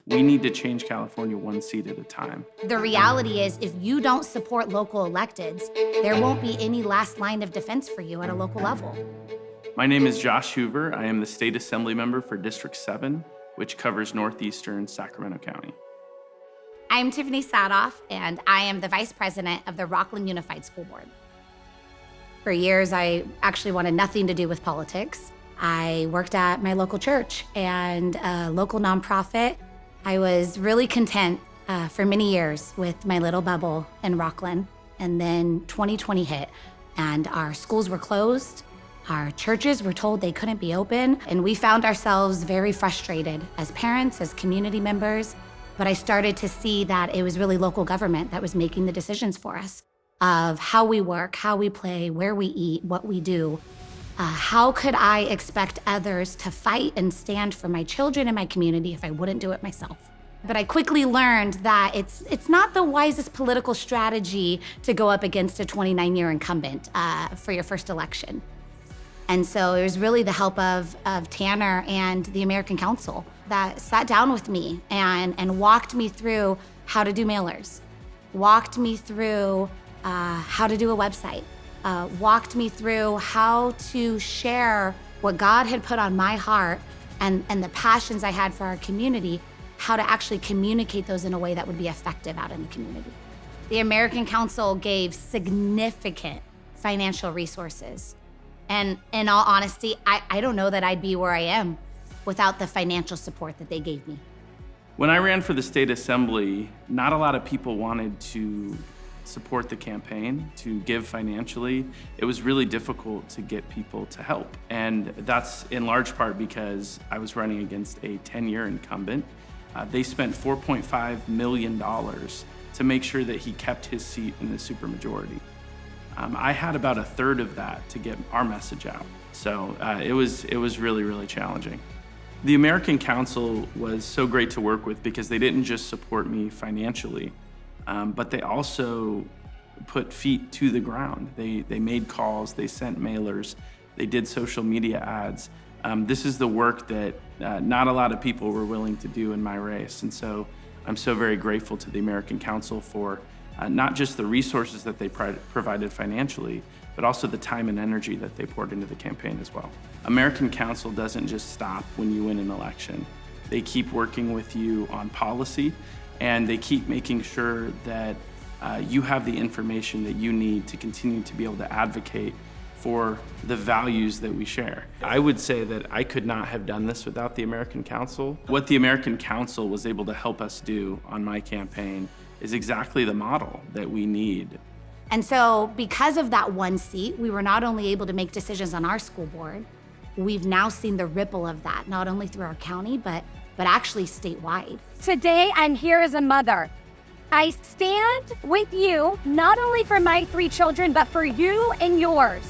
We need to change California one seat at a time. The reality is, if you don't support local electeds, there won't be any last line of defense for you at a local level. My name is Josh Hoover. I am the State Assemblymember for District 7, which covers northeastern Sacramento County. I'm Tiffany Saathoff, and I am the Vice President of the Rockland Unified School Board. For years, I actually wanted nothing to do with politics. I worked at my local church and a local nonprofit. I was really content for many years with my little bubble in Rockland. And then 2020 hit, and our schools were closed. Our churches were told they couldn't be open, and we found ourselves very frustrated as parents, as community members. But I started to see that it was really local government that was making the decisions for us of how we work, how we play, where we eat, what we do. How could I expect others to fight and stand for my children and my community if I wouldn't do it myself? But I quickly learned that it's not the wisest political strategy to go up against a 29-year incumbent for your first election. And so it was really the help of Tanner and the American Council that sat down with me and walked me through how to do mailers, walked me through how to do a website, walked me through how to share what God had put on my heart and the passions I had for our community, how to actually communicate those in a way that would be effective out in the community. The American Council gave significant financial resources. And in all honesty, I don't know that I'd be where I am without the financial support that they gave me. When I ran for the state assembly, not a lot of people wanted to support the campaign, to give financially. It was really difficult to get people to help. And that's in large part because I was running against a 10-year incumbent. They spent $4.5 million to make sure that he kept his seat in the supermajority. I had about a third of that to get our message out. So it was really, really challenging. The American Council was so great to work with because they didn't just support me financially, but they also put feet to the ground. They made calls, they sent mailers, they did social media ads. This is the work that not a lot of people were willing to do in my race. And so I'm so very grateful to the American Council for not just the resources that they provided financially, but also the time and energy that they poured into the campaign as well. American Council doesn't just stop when you win an election. They keep working with you on policy, and they keep making sure that you have the information that you need to continue to be able to advocate for the values that we share. I would say that I could not have done this without the American Council. What the American Council was able to help us do on my campaign is exactly the model that we need. And so because of that one seat, we were not only able to make decisions on our school board, we've now seen the ripple of that, not only through our county, but actually statewide. Today, I'm here as a mother. I stand with you, not only for my 3 children, but for you and yours.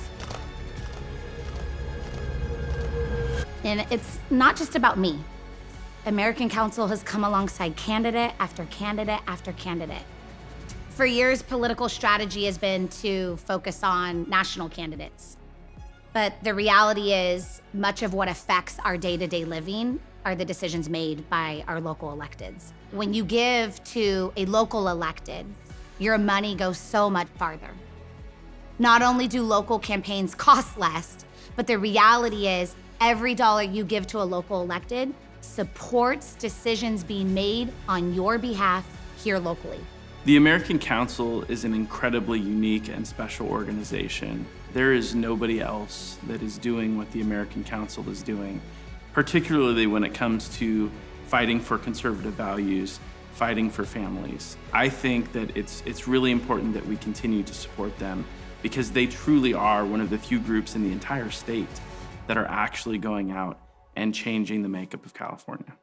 And it's not just about me. American Council has come alongside candidate after candidate after candidate. For years, political strategy has been to focus on national candidates. But the reality is, much of what affects our day-to-day living are the decisions made by our local electeds. When you give to a local elected, your money goes so much farther. Not only do local campaigns cost less, but the reality is every dollar you give to a local elected supports decisions being made on your behalf here locally. The American Council is an incredibly unique and special organization. There is nobody else that is doing what the American Council is doing, particularly when it comes to fighting for conservative values, fighting for families. I think that it's really important that we continue to support them because they truly are one of the few groups in the entire state that are actually going out and changing the makeup of California.